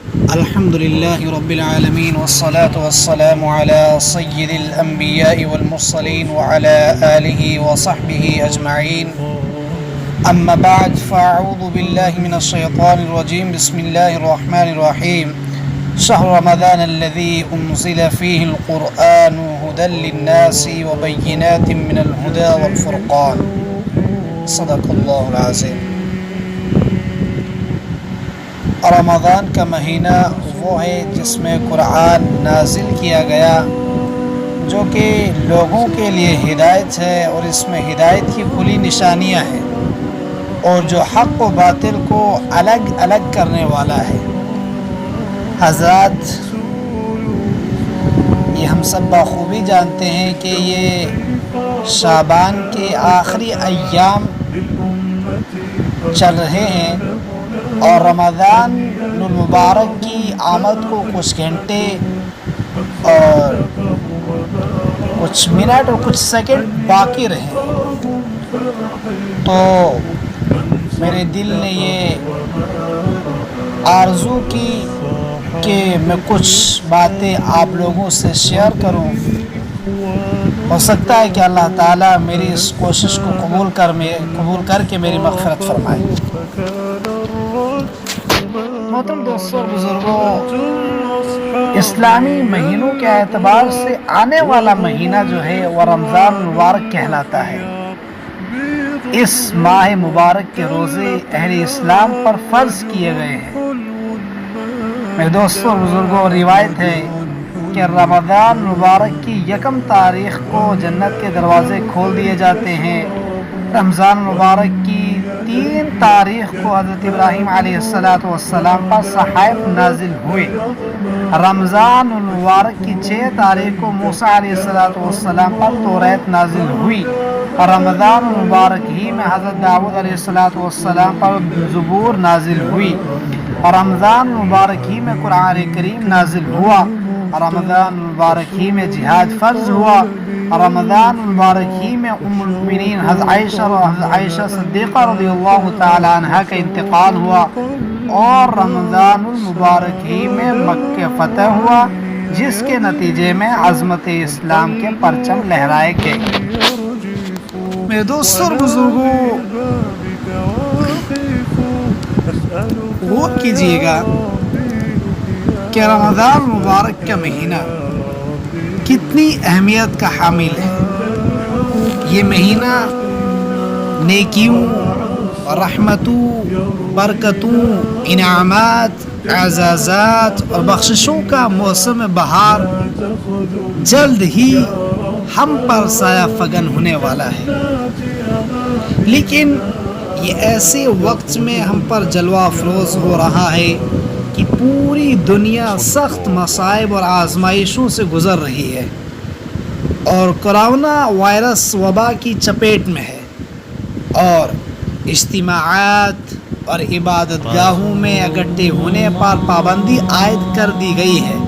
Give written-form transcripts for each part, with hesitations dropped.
الحمد لله رب العالمين والصلاة والسلام على سيد الأنبياء والمرسلين وعلى آله وصحبه أجمعين. أما بعد فأعوذ بالله من الشيطان الرجيم. بسم الله الرحمن الرحيم. شهر رمضان الذي أنزل فيه القرآن هدى للناس وبينات من الهدى والفرقان. صدق الله العظيم. رمضان کا مہینہ وہ ہے جس میں قرآن نازل کیا گیا، جو کہ لوگوں کے لیے ہدایت ہے، اور اس میں ہدایت کی کھلی نشانیاں ہیں، اور جو حق و باطل کو الگ الگ کرنے والا ہے. حضرات، یہ ہم سب بخوبی جانتے ہیں کہ یہ شعبان کے آخری ایام چل رہے ہیں، اور رمضان المبارک کی آمد کو کچھ گھنٹے اور کچھ منٹ اور کچھ سیکنڈ باقی رہے. تو میرے دل نے یہ آرزو کی کہ میں کچھ باتیں آپ لوگوں سے شیئر کروں. ہو سکتا ہے کہ اللہ تعالیٰ میری اس کوشش کو قبول کر کے میری مغفرت فرمائے. محترم دوستوں اور بزرگوں، اسلامی مہینوں کے اعتبار سے آنے والا مہینہ جو ہے وہ رمضان المبارک کہلاتا ہے. اس ماہ مبارک کے روزے اہل اسلام پر فرض کیے گئے ہیں. میرے دوستوں اور بزرگوں، روایت ہے کہ رمضان مبارک کی 1 تاریخ کو جنت کے دروازے کھول دیے جاتے ہیں. رمضان مبارک کی 3 تاریخ کو حضرت ابراہیم علیہ السلام پر صحائف نازل ہوئے. رمضان المبارک کی 6 تاریخ کو موسیٰ علیہ السلام پر توریت نازل ہوئی. رمضان المبارک ہی میں حضرت داؤد علیہ السلام پر زبور نازل ہوئی. رمضان المبارک ہی میں قرآن کریم نازل ہوا. رمضان المبارک ہی میں جہاد فرض ہوا. رمضان المبارک ہی میں ام المؤمنین حضرت عائشہ صدیقہ رضی اللہ تعالی عنہ کا انتقال ہوا. اور رمضان المبارک ہی میں مکہ فتح ہوا، جس کے نتیجے میں عظمت اسلام کے پرچم لہرائے گئے. میرے دوستوں اور بزرگوں، غور کیجیے گا کہ رمضان مبارک کا مہینہ کتنی اہمیت کا حامل ہے. یہ مہینہ نیکیوں، رحمتوں، برکتوں، انعامات، اعزازات اور بخششوں کا موسم بہار جلد ہی ہم پر سایہ فگن ہونے والا ہے. لیکن یہ ایسے وقت میں ہم پر جلوہ افروز ہو رہا ہے کہ پوری دنیا سخت مصائب اور آزمائشوں سے گزر رہی ہے، اور کرونا وائرس وبا کی چپیٹ میں ہے، اور اجتماعات اور عبادت گاہوں میں اکٹھے ہونے پر پابندی عائد کر دی گئی ہے.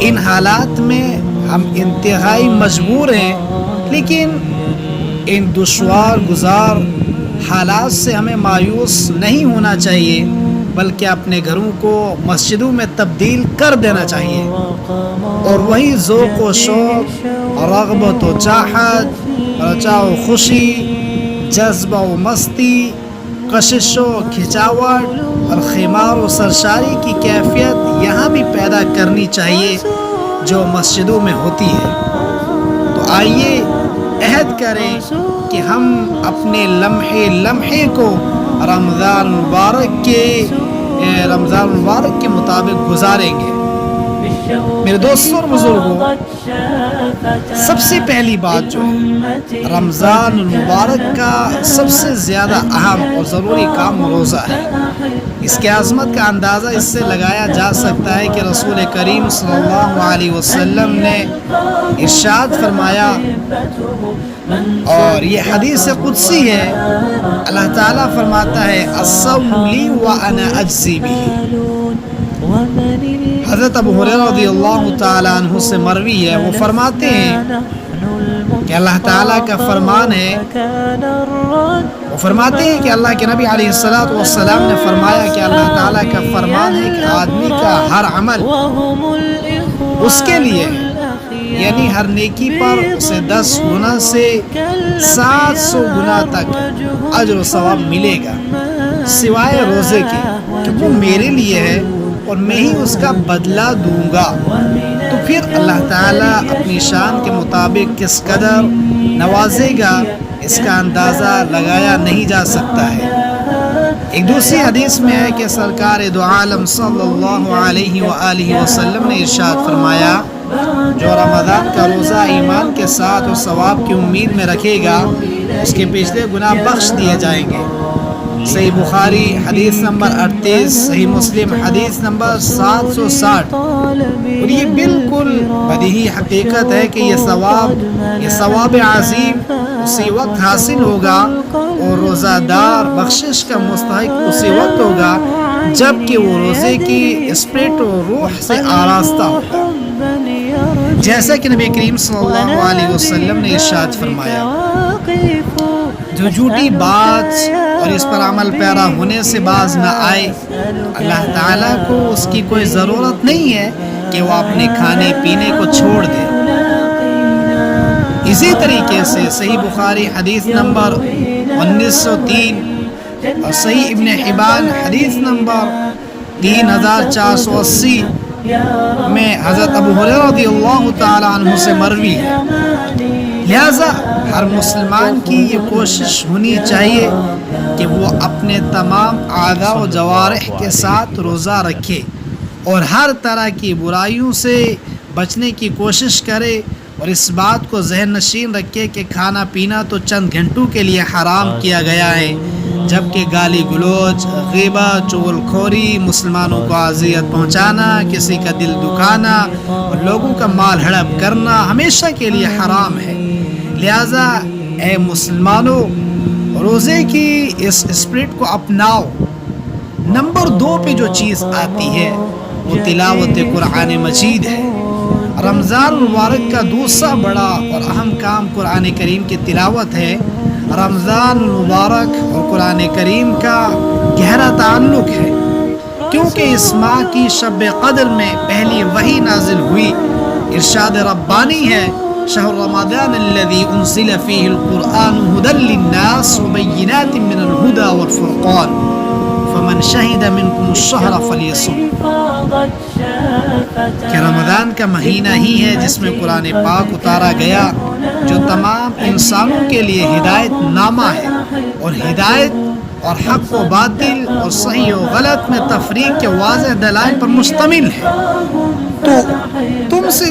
ان حالات میں ہم انتہائی مجبور ہیں، لیکن ان دشوار گزار حالات سے ہمیں مایوس نہیں ہونا چاہیے، بلکہ اپنے گھروں کو مسجدوں میں تبدیل کر دینا چاہیے، اور وہی ذوق و شوق، رغبت و چاہت، رجا و خوشی، جذبہ و مستی، کشش و کھچاوٹ اور خمار و سرشاری کی کیفیت یہاں بھی پیدا کرنی چاہیے جو مسجدوں میں ہوتی ہے. تو آئیے عہد کریں کہ ہم اپنے لمحے لمحے کو رمضان مبارک کے مطابق گزاریں گے. میرے دوستوں اور بزرگوں، سب سے پہلی بات جو ہے، رمضان المبارک کا سب سے زیادہ اہم اور ضروری کام روزہ ہے. اس کی عظمت کا اندازہ اس سے لگایا جا سکتا ہے کہ رسول کریم صلی اللہ علیہ وسلم نے ارشاد فرمایا، اور یہ حدیث قدسی ہے. اللہ تعالیٰ فرماتا ہے، الصوم لی وانا اجزی بہ. حضرت ابو ہریرہ رضی اللہ تعالیٰ عنہ سے مروی ہے، وہ فرماتے ہیں کہ اللہ تعالیٰ کا فرمان ہے وہ فرماتے ہیں کہ اللہ کے نبی علیہ السلام نے فرمایا کہ اللہ تعالیٰ کا فرمان ہے کہ آدمی کا ہر عمل اس کے لیے ہے، یعنی ہر نیکی پر اسے 10 گنا سے 700 گنا تک اجر و ثواب ملے گا، سوائے روزے کے کہ وہ میرے لیے ہے اور میں ہی اس کا بدلہ دوں گا۔ تو پھر اللہ تعالیٰ اپنی شان کے مطابق کس قدر نوازے گا اس کا اندازہ لگایا نہیں جا سکتا ہے۔ ایک دوسری حدیث میں ہے کہ سرکار دو عالم صلی اللہ علیہ وآلہ وسلم نے ارشاد فرمایا، جو رمضان کا روزہ ایمان کے ساتھ اور ثواب کی امید میں رکھے گا اس کے پچھلے گناہ بخش دیے جائیں گے۔ صحیح بخاری حدیث نمبر 38، صحیح مسلم حدیث نمبر 760۔ اور یہ بالکل بدیہی حقیقت ہے کہ یہ ثواب عظیم اسی وقت حاصل ہوگا اور روزہ دار بخشش کا مستحق اسی وقت ہوگا جب کہ وہ روزے کی اسپرٹ و روح سے آراستہ ہوگا، جیسا کہ نبی کریم صلی اللہ علیہ وسلم نے ارشاد فرمایا، جو جھوٹی بات اور اس پر عمل پیرا ہونے سے باز نہ آئے، اللہ تعالیٰ کو اس کی کوئی ضرورت نہیں ہے کہ وہ اپنے کھانے پینے کو چھوڑ دے۔ اسی طریقے سے صحیح بخاری حدیث نمبر 1903 اور صحیح ابن حبان حدیث نمبر 3480 میں حضرت ابو ہریرہ رضی اللہ تعالی عنہ سے مروی ہے۔ لہذا ہر مسلمان کی یہ کوشش ہونی چاہیے کہ وہ اپنے تمام اعضاء و جوارح کے ساتھ روزہ رکھے اور ہر طرح کی برائیوں سے بچنے کی کوشش کرے، اور اس بات کو ذہن نشین رکھے کہ کھانا پینا تو چند گھنٹوں کے لیے حرام کیا گیا ہے، جبکہ گالی گلوچ، غیبت، چغل خوری، مسلمانوں کو اذیت پہنچانا، کسی کا دل دکھانا اور لوگوں کا مال ہڑپ کرنا ہمیشہ کے لیے حرام ہے۔ لہذا اے مسلمانوں، روزے کی اس اسپرٹ کو اپناؤ۔ نمبر 2 پہ جو چیز آتی ہے وہ تلاوت قرآن مجید ہے۔ رمضان مبارک کا دوسرا بڑا اور اہم کام قرآن کریم کی تلاوت ہے۔ رمضان المبارک اور قرآن کریم کا گہرا تعلق ہے، کیونکہ اس ماہ کی شب قدر میں پہلی وحی نازل ہوئی۔ ارشاد ربانی ہے، شہر رمضان الذي انزل فيه القرآن هدى للناس وبينات من الهدى والفرقان فمن شهد منكم الشهر فليصم۔ کہ رمضان کا مہینہ ہی ہے جس میں قرآن پاک اتارا گیا، جو تمام انسانوں کے لیے ہدایت نامہ ہے، اور ہدایت اور حق و باطل اور صحیح و غلط میں تفریق کے واضح دلائل پر مشتمل ہے۔ تو تم سے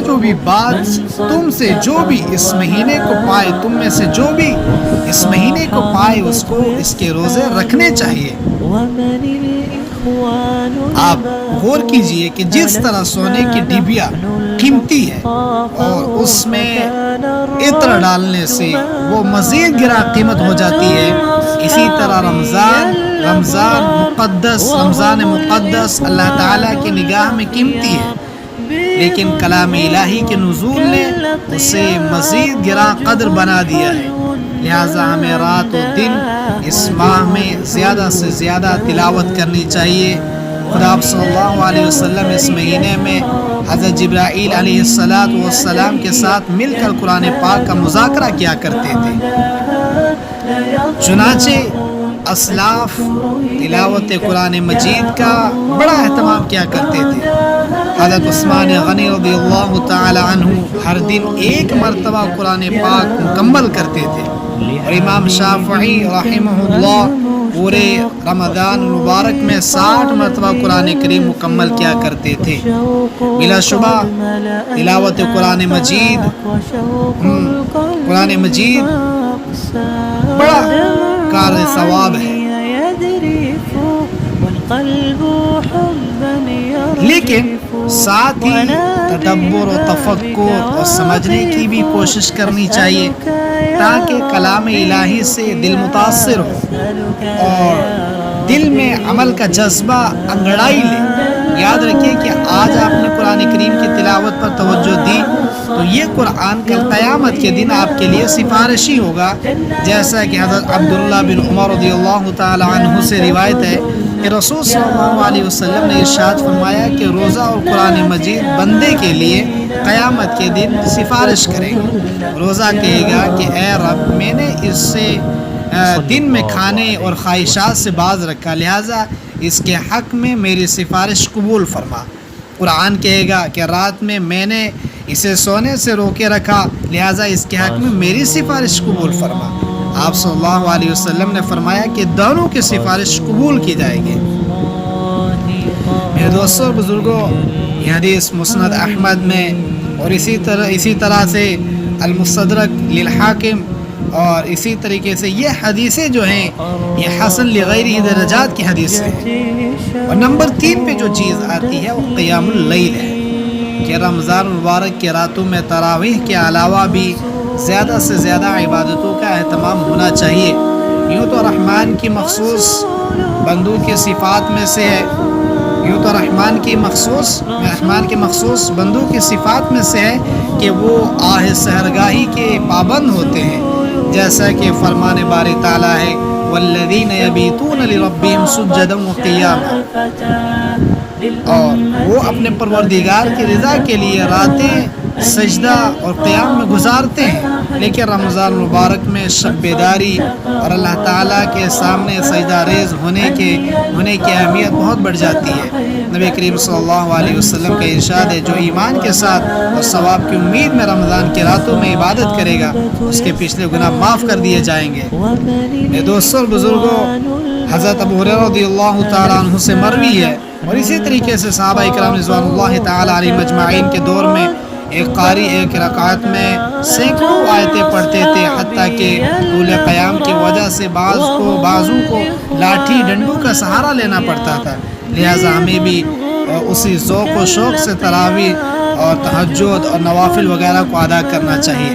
جو بھی اس مہینے کو پائے، تم میں سے جو بھی اس مہینے کو پائے اس کو اس کے روزے رکھنے چاہیے۔ آپ غور کیجئے کہ جس طرح سونے کی ڈبیا قیمتی ہے اور اس میں عطر ڈالنے سے وہ مزید گرا قیمت ہو جاتی ہے، اسی طرح رمضان مقدس اللہ تعالیٰ کی نگاہ میں قیمتی ہے، لیکن کلام الہی کے نزول نے اسے مزید گراں قدر بنا دیا ہے۔ لہٰذا ہمیں رات و دن اس ماہ میں زیادہ سے زیادہ تلاوت کرنی چاہیے۔ خدا صلی اللہ علیہ وسلم اس مہینے میں حضرت جبرائیل علیہ السلام کے ساتھ مل کر قرآن پاک کا مذاکرہ کیا کرتے تھے۔ چنانچہ اسلاف تلاوت قرآن مجید کا بڑا اہتمام کیا کرتے تھے۔ حضرت عثمان غنی رضی اللہ تعالی عنہ ہر دن 1 مرتبہ قرآن پاک مکمل کرتے تھے، اور امام شافعی رحمہ اللہ پورے رمضان مبارک میں 60 مرتبہ قرآن کریم مکمل کیا کرتے تھے۔ بلا شبہ تلاوت قرآن مجید بڑا کار ثواب ہے، لیکن ساتھ ہی تدبر و تفکر اور سمجھنے کی بھی کوشش کرنی چاہیے تاکہ کلام الہی سے دل متاثر ہو اور دل میں عمل کا جذبہ انگڑائی لے۔ یاد رکھیے کہ آج آپ نے قرآن کریم کی تلاوت پر توجہ دی تو یہ قرآن کل قیامت کے دن آپ کے لیے سفارشی ہوگا، جیسا کہ حضرت عبداللہ بن عمر رضی اللہ تعالی عنہ سے روایت ہے کہ رسول صلی اللہ علیہ وسلم نے ارشاد فرمایا کہ روزہ اور قرآن مجید بندے کے لیے قیامت کے دن سفارش کرے گا۔ روزہ کہے گا کہ اے رب، میں نے اس سے دن میں کھانے اور خواہشات سے باز رکھا، لہٰذا اس کے حق میں میری سفارش قبول فرما۔ قرآن کہے گا کہ رات میں نے اسے سونے سے روکے رکھا، لہٰذا اس کے حق میں میری سفارش قبول فرما۔ آپ صلی اللہ علیہ وسلم نے فرمایا کہ دونوں کی سفارش قبول کی جائے گی۔ میرے دوستوں اور بزرگوں، یہ حدیث مسند احمد میں اور اسی طرح سے المستدرک للحاکم اور اسی طریقے سے یہ حدیثیں جو ہیں یہ حسن لغیرہ درجات کی حدیثیں ہیں۔ اور نمبر 3 پہ جو چیز آتی ہے وہ قیام اللیل ہے کہ رمضان المبارک کی راتوں میں تراویح کے علاوہ بھی زیادہ سے زیادہ عبادتوں کا اہتمام ہونا چاہیے۔ یوں تو رحمان کی مخصوص بندوں کی صفات میں سے ہے رحمان کے مخصوص بندوں کی صفات میں سے ہے کہ وہ آہ سحرگاہی کے پابند ہوتے ہیں، جیسا کہ فرمان باری تعالیٰ ہے والذین یبیتون لربہم سجدا وقیاما، اور وہ اپنے پروردگار کی رضا کے لیے راتیں سجدہ اور قیام میں گزارتے ہیں۔ لیکن رمضان مبارک میں شب بیداری اور اللہ تعالیٰ کے سامنے سجدہ ریز ہونے کی اہمیت بہت بڑھ جاتی ہے۔ نبی کریم صلی اللہ علیہ وسلم کا ارشاد ہے جو ایمان کے ساتھ اور ثواب کی امید میں رمضان کی راتوں میں عبادت کرے گا اس کے پچھلے گناہ معاف کر دیے جائیں گے۔ میرے دوستوں اور بزرگوں، حضرت ابو ہریرہ رضی اللہ تعالیٰ عنہ سے مروی ہے اور اسی طریقے سے صحابہ اکرام رضوان اللہ تعالیٰ علیہ مجمعین کے دور میں ایک قاری ایک رکعت میں سینکڑوں آیتیں پڑھتے تھے، حتیٰ کہ طول قیام کی وجہ سے بعضوں کو لاٹھی ڈنڈوں کا سہارا لینا پڑتا تھا، لہٰذا ہمیں بھی اسی ذوق و شوق سے تراویح اور تہجد اور نوافل وغیرہ کو ادا کرنا چاہیے۔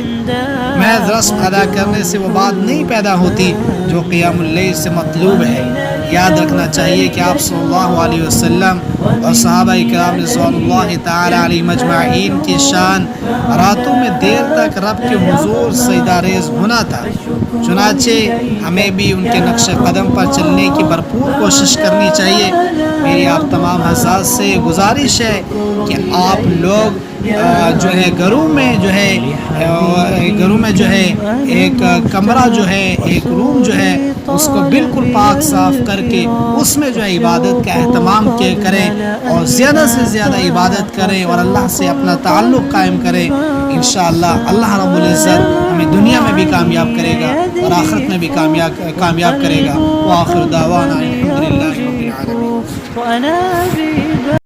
محض رسم ادا کرنے سے وہ بات نہیں پیدا ہوتی جو قیام اللیل سے مطلوب ہے۔ یاد رکھنا چاہیے کہ آپ صلی اللہ علیہ وسلم اور صحابہ اکرام رضوان اللہ تعالی علیہ مجمعین کی شان راتوں میں دیر تک رب کے حضور سجدہ ریز ہونا تھا، چنانچہ ہمیں بھی ان کے نقش قدم پر چلنے کی بھرپور کوشش کرنی چاہیے۔ میری آپ تمام حضرات سے گزارش ہے کہ آپ لوگ جو ہے گھروں میں جو ہے ایک کمرہ جو ہے ایک روم جو ہے اس کو بالکل پاک صاف کر کے اس میں جو ہے عبادت کا اہتمام کریں اور زیادہ سے زیادہ عبادت کریں اور اللہ سے اپنا تعلق قائم کریں۔ انشاءاللہ اللہ رب العزت ہمیں دنیا میں بھی کامیاب کرے گا اور آخرت میں بھی کامیاب کرے گا۔ وآخر دعوانا الحمدللہ رب العالمین۔